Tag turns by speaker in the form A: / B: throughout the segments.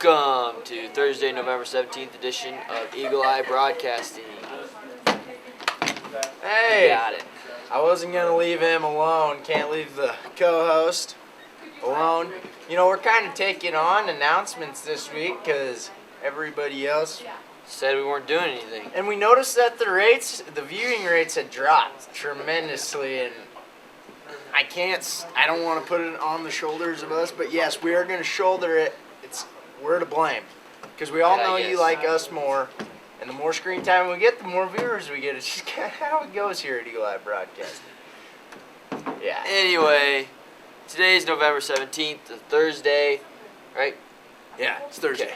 A: Welcome to Thursday, November 17th edition of Eagle Eye Broadcasting.
B: Hey,
A: Got it.
B: I wasn't going to leave him alone. Can't leave the co-host alone. You know, we're kind of taking on announcements this week because everybody else...
A: Said we weren't doing anything.
B: And we noticed that the viewing rates had dropped tremendously, and I don't want to put it on the shoulders of us, but yes, we are going to shoulder it. We're to blame because we all know you like us more, and the more screen time we get, the more viewers we get. It's just kind of how it goes here at Eagle Eye Broadcasting. Yeah.
A: Anyway, today is November 17th, a Thursday, right?
B: Yeah, it's Thursday.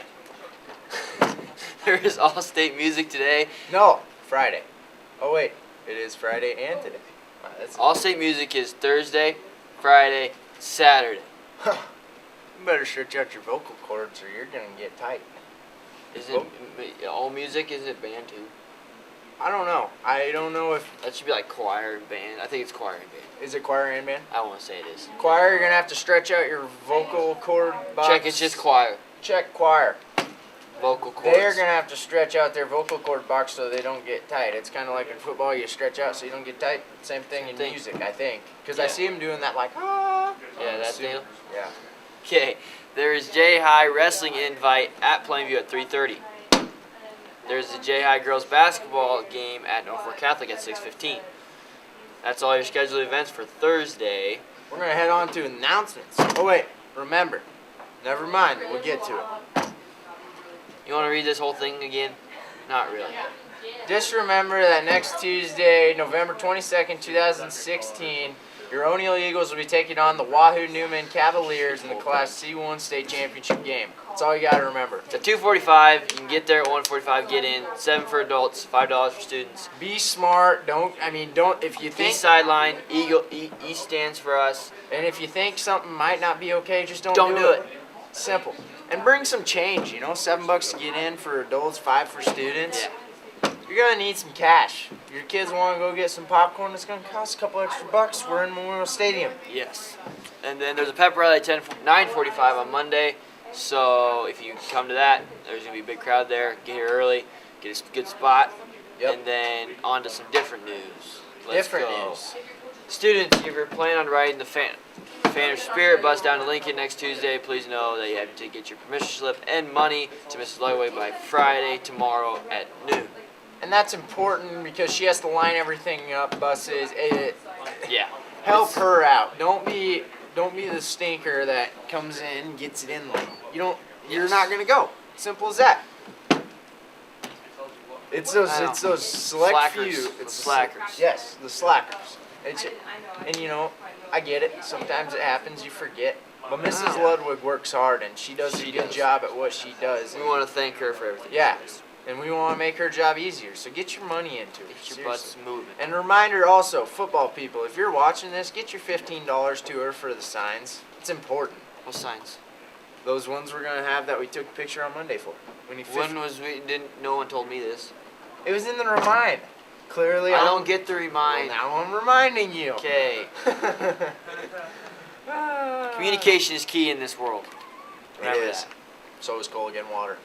A: Okay. There is all-state music today.
B: No, Friday. Oh wait, it is Friday and today. Wow,
A: all-state music is Thursday, Friday, Saturday.
B: You better stretch out your vocal cords or you're gonna get tight.
A: Is it all music? Is it band too?
B: I don't know. I don't know if...
A: That should be like choir and band. I think it's choir and band.
B: Is it choir and band?
A: I want to say it is.
B: Choir, you're gonna have to stretch out your vocal cord box.
A: Check, it's just choir.
B: Check choir.
A: Vocal cords.
B: They're going to have to stretch out their vocal cord box so they don't get tight. It's kind of like in football, you stretch out so you don't get tight. Same thing in music, I think. Because I see them doing that like, ah.
A: Yeah, that deal?
B: Yeah.
A: Okay, there is J-High wrestling invite at Plainview at 3:30. There's the J-High girls basketball game at Norfolk Catholic at 6:15. That's all your scheduled events for Thursday.
B: We're going to head on to announcements. Oh, wait. Remember. Never mind. We'll get to it.
A: You want to read this whole thing again? Not really.
B: Just remember that next Tuesday, November 22nd, 2016, your O'Neill Eagles will be taking on the Wahoo Newman Cavaliers in the Class C1 State Championship game. That's all you got to remember.
A: It's at 2:45. You can get there at 1:45. Get in. 7 for adults, $5 for students.
B: Be smart. If you think...
A: East sideline. Eagle. East stands for us.
B: And if you think something might not be okay, just don't
A: do it.
B: Simple. And bring some change, you know, $7 to get in for adults, $5 for students.
A: Yeah.
B: You're going to need some cash. If your kids want to go get some popcorn, it's going to cost a couple extra bucks. We're in Memorial Stadium.
A: Yes. And then there's a pep rally at 9:45 on Monday. So if you come to that, there's going to be a big crowd there. Get here early, get a good spot.
B: Yep.
A: And then on to some different news.
B: News.
A: Students, if you're planning on riding the Fan or Spirit bus down to Lincoln next Tuesday, please know that you have to get your permission slip and money to Mrs. Lightway by Friday, tomorrow at noon.
B: And that's important because she has to line everything up, buses.
A: Yeah.
B: Help her out. Don't be the stinker that comes in, gets it in late. You're not gonna go. Simple as that. It's those select
A: slackers.
B: few.
A: It's the slackers.
B: Yes, the slackers. And you know, I get it. Sometimes it happens. You forget. But Mrs. Ludwig works hard, and she does a good job at what she does.
A: We want to thank her for everything.
B: Yeah, and we want to make her job easier. So get your money into it.
A: Get your butts moving.
B: And reminder also, football people, if you're watching this, get your $15 to her for the signs. It's important.
A: What signs?
B: Those ones we're gonna have that we took a picture on Monday for.
A: No one told me this.
B: It was in the remind. Clearly,
A: I don't get the remind.
B: Well, now I'm reminding you.
A: Okay. Communication is key in this world. Remember
B: It is.
A: that.
B: So is Culligan water.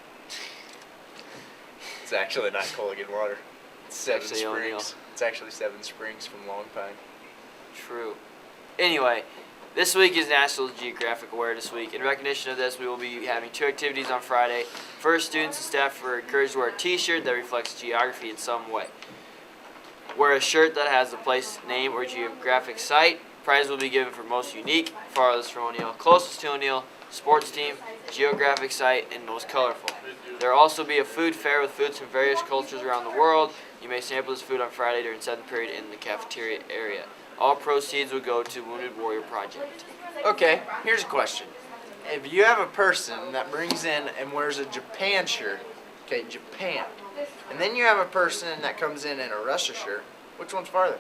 B: It's actually not Culligan water. It's Seven
A: Actually, O'Neill.
B: Springs. It's actually Seven Springs from Long Pine.
A: True. Anyway, this week is National Geographic Awareness Week. In recognition of this, we will be having 2 activities on Friday. First, students and staff are encouraged to wear a t-shirt that reflects geography in some way. Wear a shirt that has the place name or geographic site. Prize will be given for most unique, farthest from O'Neill, closest to O'Neill, sports team, geographic site, and most colorful. There will also be a food fair with foods from various cultures around the world. You may sample this food on Friday during 7th period in the cafeteria area. All proceeds will go to Wounded Warrior Project.
B: Okay, here's a question. If you have a person that brings in and wears a Japan shirt, okay, Japan, and then you have a person that comes in a Russia shirt, which one's farther?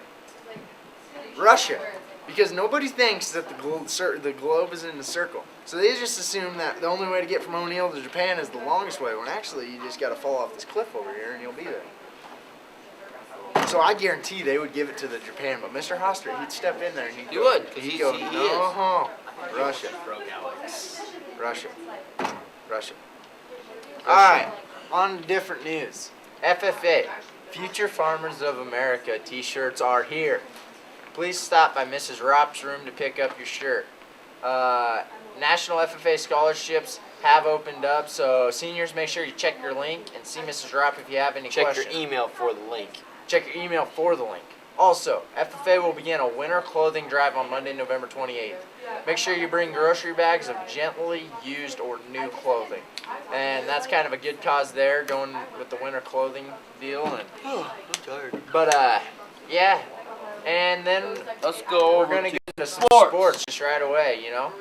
B: Russia. Because nobody thinks that the globe is in a circle. So they just assume that the only way to get from O'Neill to Japan is the longest way, when actually you just got to fall off this cliff over here and you'll be there. So I guarantee they would give it to the Japan, but Mr. Hoster, he'd step in there and he'd go,
A: He
B: no, Russia. Russia. Russia. Alright, on to different news. FFA, Future Farmers of America t-shirts are here. Please stop by Mrs. Ropp's room to pick up your shirt. National FFA scholarships have opened up, so seniors, make sure you check your link and see Mrs. Ropp if you have any
A: Check
B: questions.
A: your email for the link.
B: Check your email for the link. Also, FFA will begin a winter clothing drive on Monday, November 28th. Make sure you bring grocery bags of gently used or new clothing. And that's kind of a good cause there, going with the winter clothing deal. And,
A: I'm tired.
B: but, yeah. And then
A: Let's go.
B: we're going to get into some sports just right away, you know.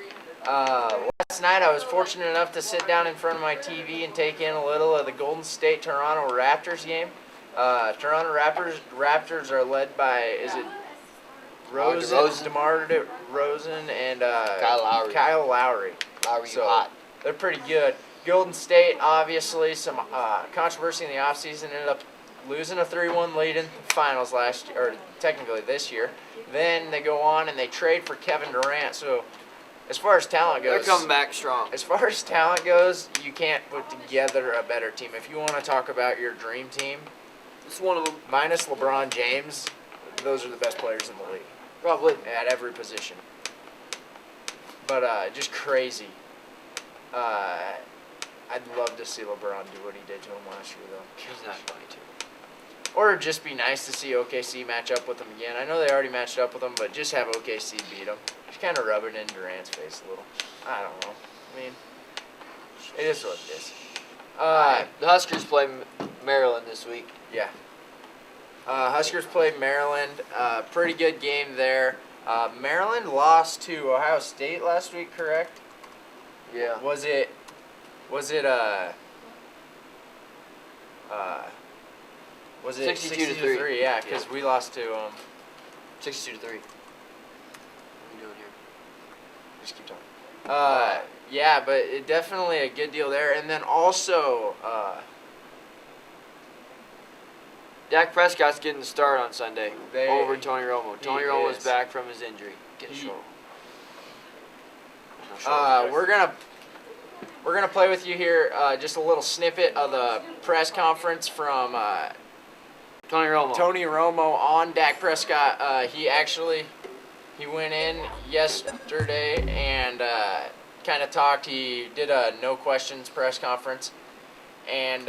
B: Last night I was fortunate enough to sit down in front of my TV and take in a little of the Golden State Toronto Raptors game. Toronto Raptors are led by, is it DeMar DeRozan and Kyle Lowry.
A: Lowry,
B: So
A: hot.
B: they're pretty good. Golden State, obviously, some controversy in the offseason, ended up losing a 3-1 lead in the finals last year, or technically this year. Then they go on and they trade for Kevin Durant. So as far as talent
A: They're
B: goes,
A: coming back strong.
B: as far as talent goes, you can't put together a better team. If you want to talk about your dream team,
A: It's one of them.
B: minus LeBron James, those are the best players in the league
A: Probably.
B: at every position. But just crazy. I'd love to see LeBron do what he did to him last year, though.
A: He's not going to.
B: Or just be nice to see OKC match up with them again. I know they already matched up with them, but just have OKC beat them. Just kind of rub it in Durant's face a little. I don't know. I mean, it is what it is.
A: The Huskers play Maryland this week.
B: Yeah. Huskers played Maryland. Pretty good game there. Maryland lost to Ohio State last week, correct?
A: Yeah.
B: Was it
A: 62 to 3?
B: Yeah, because we lost to
A: 62 to 3. What are you doing here?
B: just keep talking. Yeah, but it definitely a good deal there. And then also,
A: Dak Prescott's getting the start on Sunday
B: They-
A: over Tony Romo.
B: he
A: Tony Romo is
B: is.
A: back from his injury. Get a
B: He-
A: show.
B: we're gonna play with you here just a little snippet of the press conference from
A: Tony Romo.
B: Tony Romo on Dak Prescott. He went in yesterday and kind of talked. He did a no questions press conference, and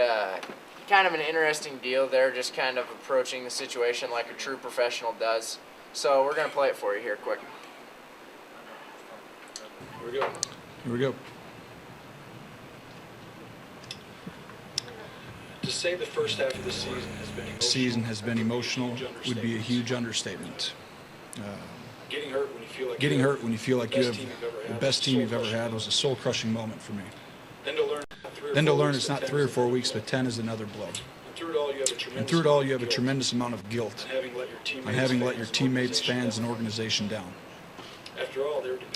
B: kind of an interesting deal there, just kind of approaching the situation like a true professional does. So we're gonna play it for you here quick.
C: Here we go.
D: Here we go.
C: To say the first half of the season has been emotional
D: Would be a huge understatement.
C: Getting hurt when you feel like
D: Getting
C: you
D: hurt when you feel like you have the best team you've ever
C: soul-crushing
D: had was a soul-crushing moment for me.
C: Then to learn
D: It's not 3 or 4 weeks, but 10 is another blow.
C: And through it all, you have a
D: And through it all, you have a tremendous amount of guilt
C: on having let your teammates,
D: fans, and organization down.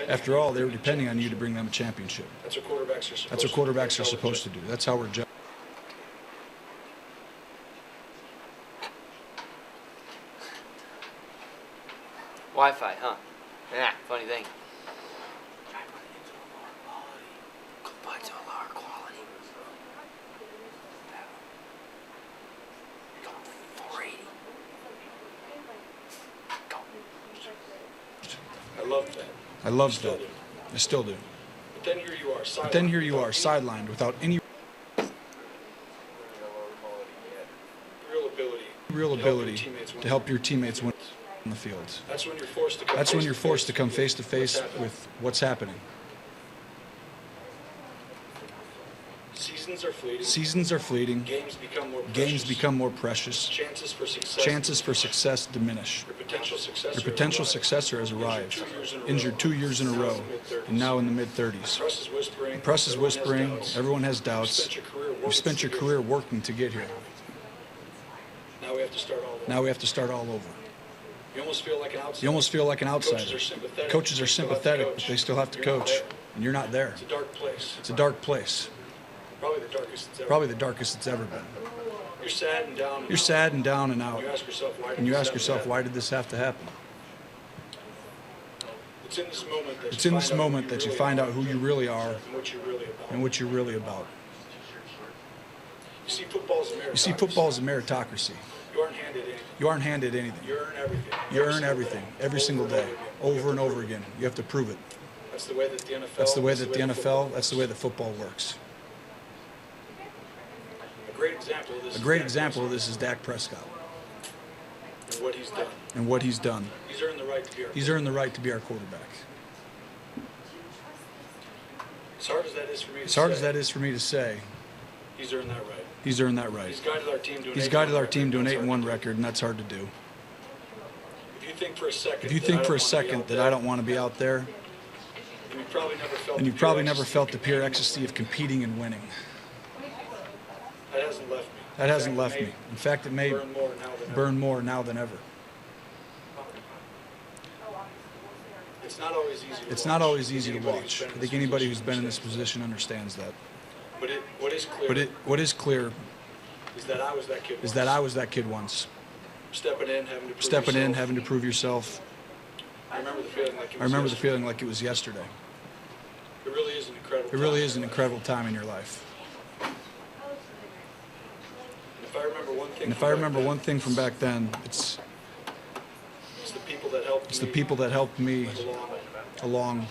C: After all,
D: They were depending on you to bring them a championship.
C: That's what quarterbacks are supposed
D: That's what quarterbacks are supposed to do. That's how we're judged.
A: Wi-Fi, huh?
B: Yeah.
A: Funny thing. Goodbye to a lower quality. Go 480. Go.
C: I love that.
D: I loved that. I still do.
C: But then here you are,
D: sidelined without any
C: real ability
D: to help your teammates win on the field.
C: That's when you're forced to come
D: face to face with what's happening.
C: Seasons are fleeting.
D: Games become more precious. Chances for success diminish. Your potential successor has arrived, injured 2 years in a row, and now in the mid-30s. The press is whispering, everyone has doubts. You've spent your career working to get here.
C: Now we have to start all over.
D: Now we have to start all over.
C: You almost feel like an outsider.
D: Coaches are sympathetic, but they still have to coach, and you're not there.
C: It's a dark place.
D: It's a dark place,
C: Probably the darkest it's ever.
D: probably the darkest it's ever been.
C: You're sad and down.
D: You're sad and down and out,
C: You ask yourself why.
D: and you ask yourself, why did this have to happen?
C: It's in this moment that
D: It's in this moment that you find out who you really are
C: and what you're really about.
D: and what you're really about.
C: You see, football is a meritocracy.
E: You aren't handed anything.
C: You aren't handed anything.
E: You earn everything.
C: You earn everything every single day, over and over again. You have to prove it.
E: That's the way that the NFL.
C: That's the way that the NFL, that's the way that football works.
E: A great example of this.
C: A great example of this is Dak Prescott
E: And what he's done.
C: and what he's done.
E: He's earned the right to be our.
C: He's earned the right to be our quarterback.
E: As hard as that is for me.
C: As hard as that is for me to say,
E: He's earned that right.
C: he's earned that right.
E: He's guided our team to an.
C: He's
E: 8-1
C: guided our team to an
E: record.
C: 8-1 record, and that's hard to do.
E: If you think for a second.
C: If you think for a second that I don't want to be out there,
E: then you probably never felt.
C: then
E: the
C: you've probably
E: pure
C: never felt the pure ecstasy of competing and winning.
E: That hasn't left me.
C: That hasn't
E: In
C: left
E: fact,
C: me. In fact, it may
E: burn more now than ever.
C: burn more now than ever.
E: It's not always easy.
C: It's not always easy to watch. I think anybody who's been in this position understands that.
E: But what is clear.
C: What is clear
E: is that I was that kid.
C: is that I was that kid once.
E: Stepping in, having to prove
C: Stepping in,
E: yourself.
C: having to prove yourself.
E: I remember the feeling like it was.
C: I remember the
E: yesterday.
C: feeling like it was yesterday.
E: It really is an incredible.
C: It really
E: time
C: is
E: in
C: an
E: life.
C: incredible time in your life.
E: And if I remember one thing.
C: And if
E: from
C: I
E: back
C: remember
E: then,
C: one thing from back then, it's
E: it's the people that helped.
C: the
E: me
C: people that helped me
E: along
C: along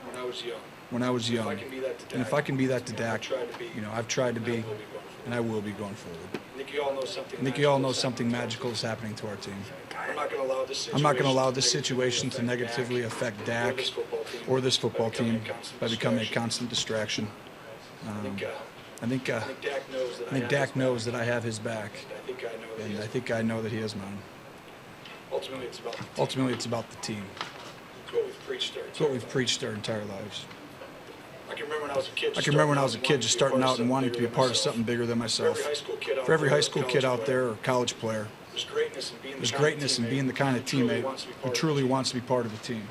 E: when I was young.
C: when I was
E: If I
C: young.
E: can be that to Dak,
C: And if I can be that to
E: I've
C: Dak,
E: tried to be.
C: you know, I've tried to
E: I
C: be,
E: will going forward.
C: and I will be going forward.
E: I think you all know something.
C: I think you all know
E: magical is
C: something
E: happening.
C: magical is happening to our team.
E: I'm not going to allow this situation.
C: I'm not going to allow this situation to negatively affect Dak or this football team by becoming a constant distraction.
E: I think
C: I think Dak knows that I have his back,
E: I think I know that.
C: and
E: he
C: I
E: is.
C: think I know that he has mine.
E: Ultimately, it's about.
C: Ultimately, it's about the team.
E: It's what we've preached there.
C: It's what we've preached our entire lives.
E: I can remember when I was a kid.
C: I can remember when I was a kid just starting out and wanting to be a part of something bigger than myself. For every high school kid out there or college player,
E: there's greatness in being
C: there's greatness in being the kind of teammate who truly wants to be part of a team.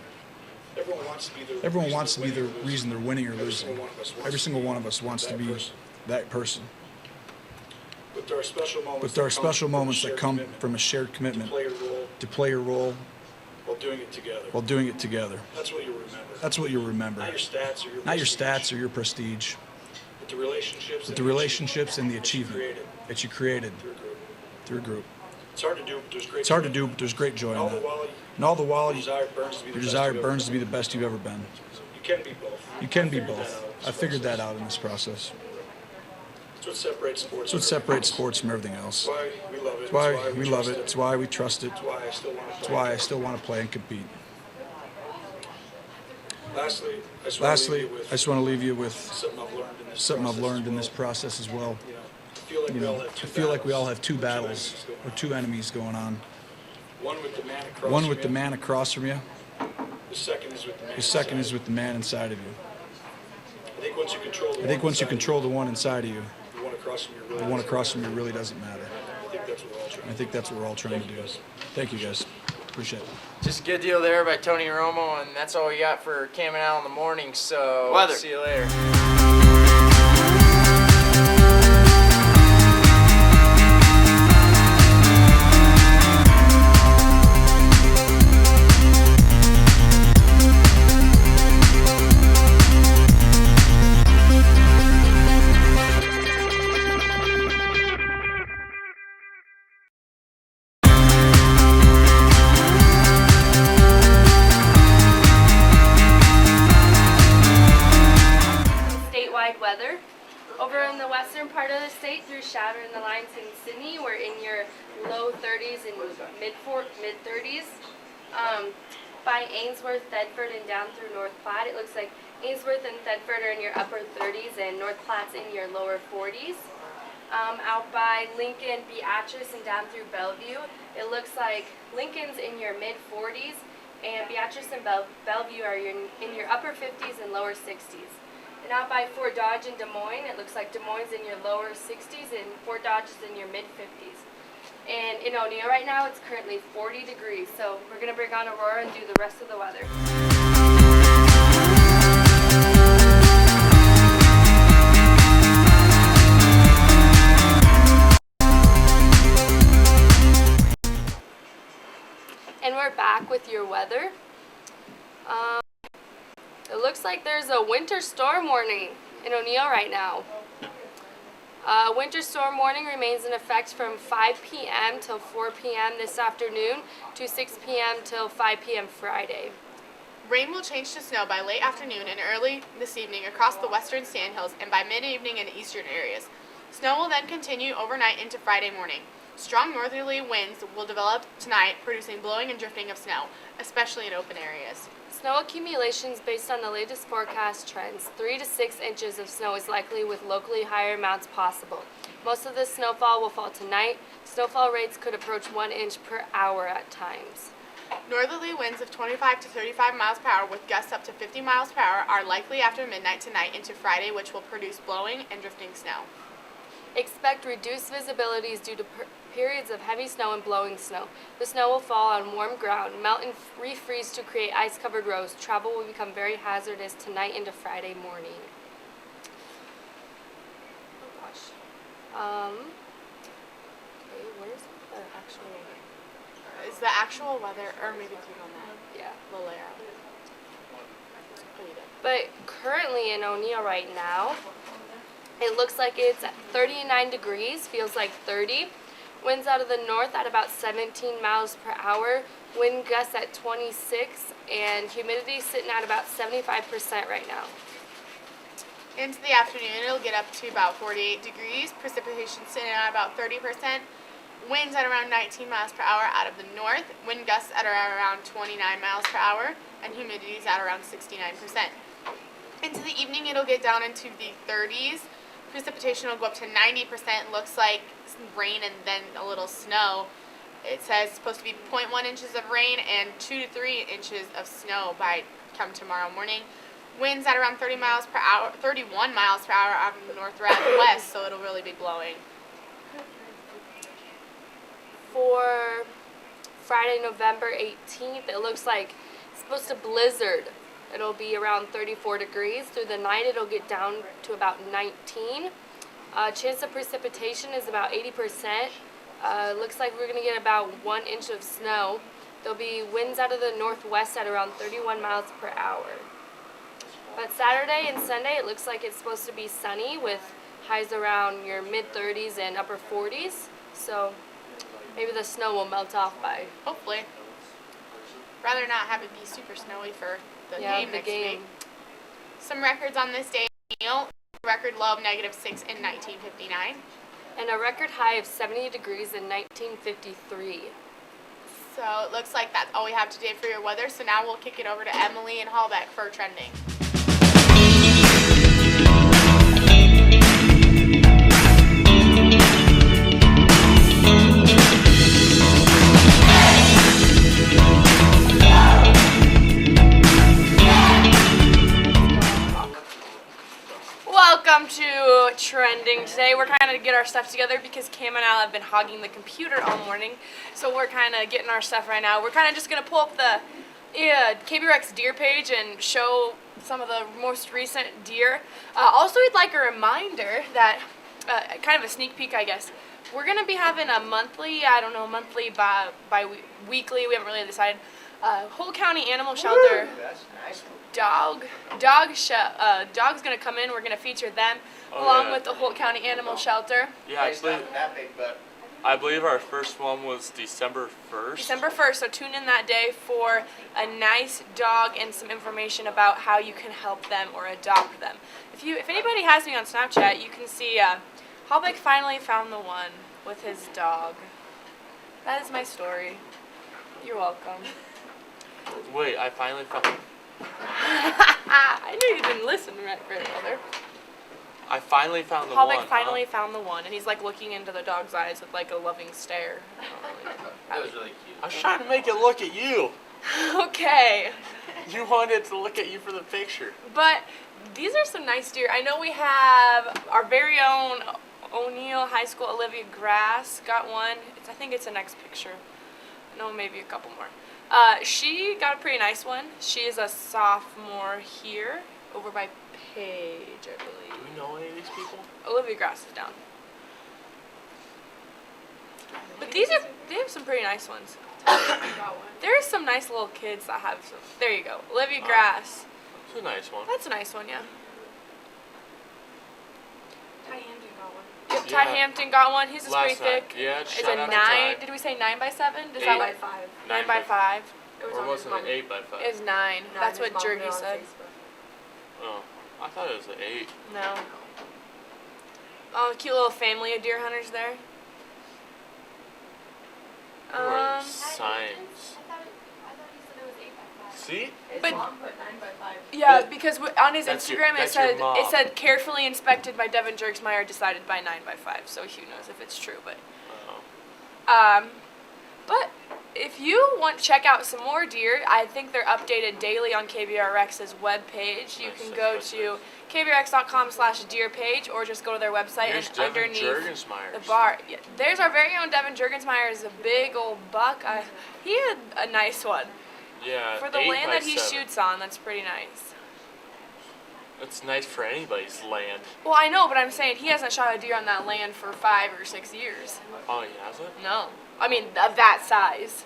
E: Everyone wants to be the.
C: Everyone wants to be the reason they're winning or
E: Every
C: losing.
E: single one of us wants
C: Every single one of us wants to
E: that
C: be
E: person.
C: that person.
E: But there are special moments.
C: But there are
E: that come
C: special
E: from a
C: moments that
E: shared
C: come
E: commitment
C: from a shared
E: to
C: commitment
E: play a role
C: to play a role
E: while doing it together.
C: while doing it together.
E: That's what you remember.
C: That's what you'll remember.
E: Not your stats or your.
C: Not your
E: prestige,
C: stats or your prestige,
E: But the relationships.
C: but
E: and
C: the relationships and the
E: that you
C: achievement
E: created
C: that you created
E: through a group.
C: through a group.
E: It's hard to do, but there's great.
C: It's hard to
E: joy.
C: do, but there's great joy
E: And all
C: in
E: the
C: that.
E: while,
C: And all the while,
E: your desire burns to be the
C: your
E: best
C: desire
E: you've
C: burns
E: ever
C: to be the best you've ever been.
E: been. You can be both.
C: You can be
E: I figured
C: both.
E: that out in
C: I
E: this
C: figured that
E: process.
C: out in this process.
E: It's what separates sports.
C: It's what separates sports from everything else.
E: It's why we love it.
C: It's why we love
E: trust
C: it. It's why we trust it.
E: It's why I still want to play.
C: It's why I still want to play and compete.
E: Lastly, I just
C: Lastly,
E: want to leave you with
C: I just want to leave you with
E: something I've learned in
C: something I've learned in this
E: this process as well.
C: process as well.
E: You know, I feel like we all have two
C: I feel like we all have
E: battles
C: two battles
E: or
C: or two enemies going on.
E: One with the man across.
C: One
E: from
C: with the
E: you.
C: man across from you.
E: The second is with the man.
C: The second
E: inside.
C: is with the man inside of you.
E: I think once you control.
C: I think once you control the one inside of you,
E: the one across from you, really
C: the one
E: doesn't
C: across from you really doesn't matter.
E: matter. I think that's what we're all trying.
C: I think that's what we're all trying to do. Thank you guys. Appreciate it.
B: Just a good deal there by Tony Romo, and that's all we got for camming out in the morning. So
A: Weather.
B: see you later.
F: Statewide weather. Over in the western part of the state, through Shatter and the Lines in Sydney, we're in your low 30s and mid 30s. By Ainsworth, Thedford, and down through North Platte, it looks like Ainsworth and Thedford are in your upper 30s and North Platte's in your lower 40s. Out by Lincoln, Beatrice, and down through Bellevue, it looks like Lincoln's in your mid 40s and Beatrice and Bellevue are in your upper 50s and lower 60s. And out by Fort Dodge and Des Moines, it looks like Des Moines in your lower 60s and Fort Dodge is in your mid 50s. And in O'Neill right now, it's currently 40 degrees. So we're going to bring on Aurora and do the rest of the weather. And we're back with your weather. It looks like there's a winter storm warning in O'Neill right now. Winter storm warning remains in effect from 5 p.m. till 4 p.m. this afternoon to 6 p.m. till 5 p.m. Friday.
G: Rain will change to snow by late afternoon and early this evening across the western sandhills and by mid-evening in the eastern areas. Snow will then continue overnight into Friday morning. Strong northerly winds will develop tonight, producing blowing and drifting of snow, especially in open areas.
F: Snow accumulations based on the latest forecast trends. 3 to 6 inches of snow is likely with locally higher amounts possible. Most of the snowfall will fall tonight. Snowfall rates could approach 1 inch per hour at times.
G: Northerly winds of 25 to 35 miles per hour with gusts up to 50 miles per hour are likely after midnight tonight into Friday, which will produce blowing and drifting snow.
F: Expect reduced visibilities due to periods of heavy snow and blowing snow. The snow will fall on warm ground, melt and refreeze to create ice-covered roads. Travel will become very hazardous tonight into Friday morning. Oh gosh. Okay, where's the actual?
G: Is the actual weather, or maybe click on that,
F: Yeah.
G: the layout. Oh, you did.
F: But currently in O'Neill right now, it looks like it's at 39 degrees, feels like 30. Winds out of the north at about 17 miles per hour. Wind gusts at 26, and humidity sitting at about 75% right now.
G: Into the afternoon, it'll get up to about 48 degrees. Precipitation sitting at about 30%. Winds at around 19 miles per hour out of the north. Wind gusts at around 29 miles per hour. And humidity is at around 69%. Into the evening, it'll get down into the 30s. Precipitation will go up to 90%. Looks like some rain and then a little snow. It says it's supposed to be 0.1 inches of rain and 2 to 3 inches of snow by come tomorrow morning. Winds at around 30 miles per hour, 31 miles per hour out of the northwest, so it'll really be blowing.
F: For Friday, November 18th, it looks like it's supposed to blizzard. It'll be around 34 degrees. Through the night, it'll get down to about 19. Chance of precipitation is about 80%. Looks like we're going to get about 1 inch of snow. There'll be winds out of the northwest at around 31 miles per hour. But Saturday and Sunday, it looks like it's supposed to be sunny with highs around your mid-30s and upper 40s. So maybe the snow will melt off by
G: Hopefully. Rather not have it be super snowy for the game next week. Some records on this day. Record low of -6 in 1959.
F: And a record high of 70 degrees in 1953.
G: So it looks like that's all we have today for your weather. So now we'll kick it over to Emily and Hallbeck for trending.
H: Welcome to Trending. Today we're kind of get our stuff together because Cam and Al have been hogging the computer all morning. So we're kind of getting our stuff right now. We're kind of just going to pull up the KB Rex deer page and show some of the most recent deer. Also, we'd like a reminder that, kind of a sneak peek, I guess. We're going to be having a monthly, monthly by weekly, we haven't really decided, Whole County Animal Shelter. Dog's gonna come in. We're gonna feature them along with the Holt County Animal Shelter.
I: Yeah, I believe our first one was December 1st.
H: December 1st. So tune in that day for a nice dog and some information about how you can help them or adopt them. If anybody has me on Snapchat, you can see Hallbeck finally found the one with his dog. That is my story. You're welcome.
I: Wait, I finally found.
H: I knew you didn't listen, right, brother?
I: I finally found the one.
H: Hallbeck finally found the one, and he's like looking into the dog's eyes with like a loving stare.
I: That was really cute. I was trying to make it look at you.
H: Okay.
I: You wanted it to look at you for the picture.
H: But these are some nice deer. I know we have our very own O'Neill High School Olivia Grass got one. I think it's the next picture. No, maybe a couple more. She got a pretty nice one. She is a sophomore here, over by Paige, I believe.
I: Do we know any of these people?
H: Olivia Grass is down. But they have some pretty nice ones. There's some nice little kids that have some. There you go, Olivia Grass.
I: It's a nice one.
H: That's a nice one, yeah.
G: Ty Andrew got one.
H: Yep, Ty
I: Yeah.
H: Hampton got one. His is pretty
I: Last night.
H: thick.
I: Yeah,
H: It's
I: shout
H: a
I: out to
H: 9.
I: Ty.
H: Did we say 9x7? Does
I: 8
H: that
I: by
H: what?
J: 5.
H: 9 by 5.
J: It was
I: Or
J: on
I: was
J: his
I: it
J: mom.
I: an 8 by 5?
H: Is 9.
J: No,
H: That's
J: his
H: what
J: mom
H: Jergy
J: put it on
H: said.
J: Facebook.
I: Oh, I thought it was an 8.
H: No. Oh, cute little family of deer hunters there.
I: Or signs.
F: I thought you said it was 8 by 5.
I: See?
J: His
H: But-
J: mom put 9 by 5.
H: Yeah,
I: But-
H: because on his
I: That's your-
H: Instagram
I: that's your
H: it
I: mom.
H: said carefully inspected by Devin Jerksmeyer, decided by 9 by 5. So who knows if it's true, but
I: Oh.
H: but if you want to check out some more deer, I think they're updated daily on KBRX's webpage. You
I: Nice,
H: can
I: that's
H: go
I: nice,
H: to
I: nice.
H: kbrx.com/deer page or just go to their website
I: Here's
H: and
I: Devin
H: underneath
I: Jurgensmeyer.
H: the bar. Yeah, there's our very own Devin Jurgensmeyer. Is a big old buck. He had a nice one
I: Yeah,
H: for the
I: 8
H: land
I: by
H: that he
I: 7.
H: shoots on. That's pretty nice.
I: That's nice for anybody's land.
H: Well, I know, but I'm saying he hasn't shot a deer on that land for 5 or 6 years.
I: Oh, he has it?
H: No, I mean of that size.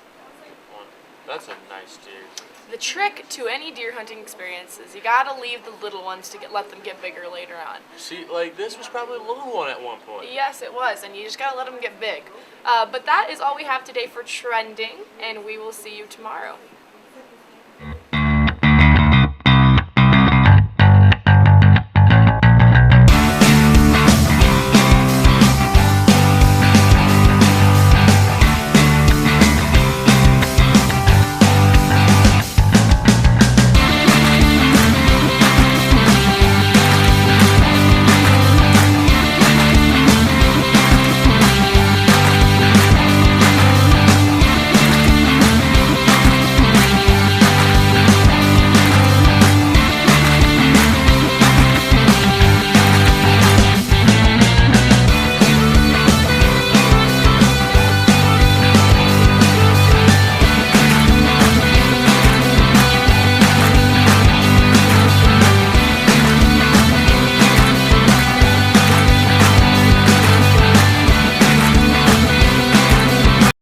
I: Well, that's a nice deer.
H: The trick to any deer hunting experience is you gotta leave the little ones to let them get bigger later on.
I: See, like this was probably a little one at one point.
H: Yes, it was, and you just gotta let them get big. But that is all we have today for trending, and we will see you tomorrow.